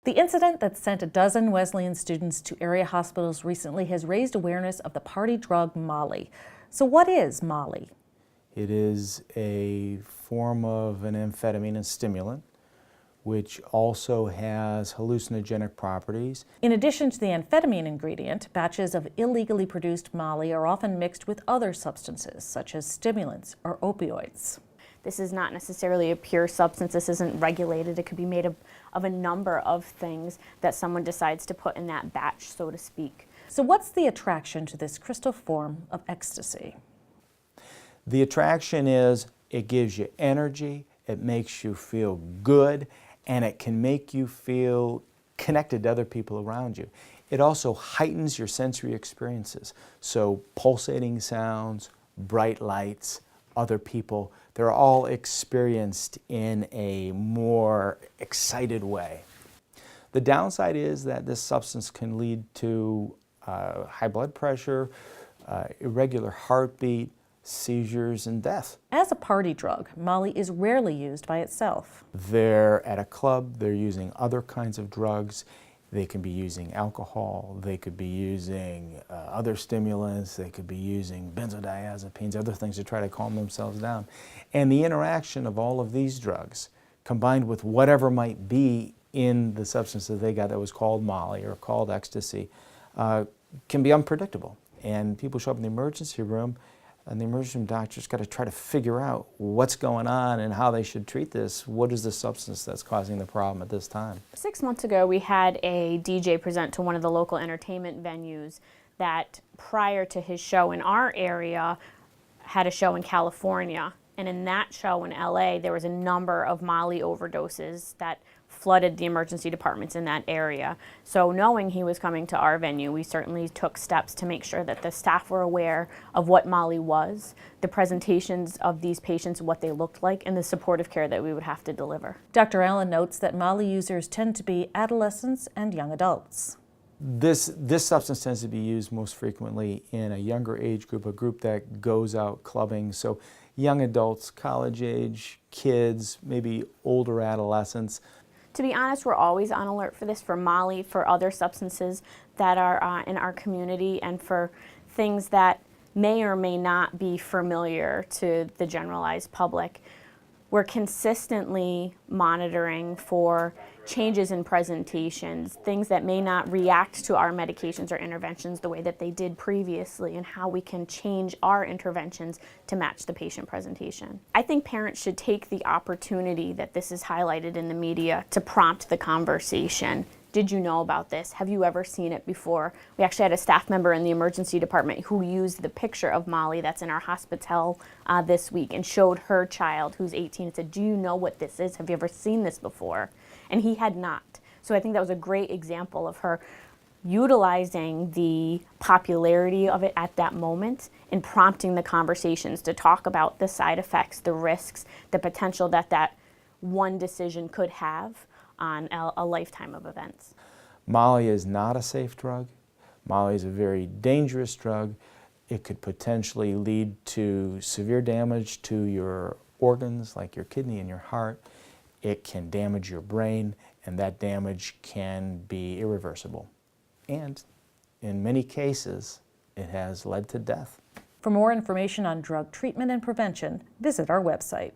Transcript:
The incident that sent a dozen Wesleyan students to area hospitals recently has raised awareness of the party drug Molly. So what is Molly? It is a form of an amphetamine and stimulant, which also has hallucinogenic properties. In addition to the amphetamine ingredient, batches of illegally produced Molly are often mixed with other substances, such as stimulants or opioids. This is not necessarily a pure substance. This isn't regulated. It could be made of a number of things that someone decides to put in that batch, so to speak. So what's the attraction to this crystal form of ecstasy? The attraction is it gives you energy, it makes you feel good, and it can make you feel connected to other people around you. It also heightens your sensory experiences. So pulsating sounds, bright lights, other people, they're all experienced in a more excited way. The downside is that this substance can lead to high blood pressure, irregular heartbeat, seizures, and death. As a party drug, Molly is rarely used by itself. They're at a club, they're using other kinds of drugs. They can be using alcohol, they could be using other stimulants, they could be using benzodiazepines, other things to try to calm themselves down. And the interaction of all of these drugs, combined with whatever might be in the substance that they got that was called Molly or called ecstasy, can be unpredictable. And people show up in the emergency room, and the emergency room doctor's got to try to figure out what's going on and how they should treat this. What is the substance that's causing the problem at this time? 6 months ago, we had a DJ present to one of the local entertainment venues that prior to his show in our area had a show in California. And in that show in LA, there was a number of Molly overdoses that flooded the emergency departments in that area. So knowing he was coming to our venue, we certainly took steps to make sure that the staff were aware of what Molly was, the presentations of these patients, what they looked like, and the supportive care that we would have to deliver. Dr. Allen notes that Molly users tend to be adolescents and young adults. This substance tends to be used most frequently in a younger age group, a group that goes out clubbing. So young adults, college age, kids, maybe older adolescents. To be honest, we're always on alert for this, for Molly, for other substances that are in our community, and for things that may or may not be familiar to the generalized public. We're consistently monitoring for changes in presentations, things that may not react to our medications or interventions the way that they did previously, and how we can change our interventions to match the patient presentation. I think parents should take the opportunity that this is highlighted in the media to prompt the conversation. Did you know about this? Have you ever seen it before? We actually had a staff member in the emergency department who used the picture of Molly that's in our hospital this week and showed her child, who's 18, and said, "Do you know what this is? Have you ever seen this before?" And he had not. So I think that was a great example of her utilizing the popularity of it at that moment and prompting the conversations to talk about the side effects, the risks, the potential that that one decision could have on a lifetime of events. Molly is not a safe drug. Molly is a very dangerous drug. It could potentially lead to severe damage to your organs, like your kidney and your heart. It can damage your brain, and that damage can be irreversible. And in many cases, it has led to death. For more information on drug treatment and prevention, visit our website.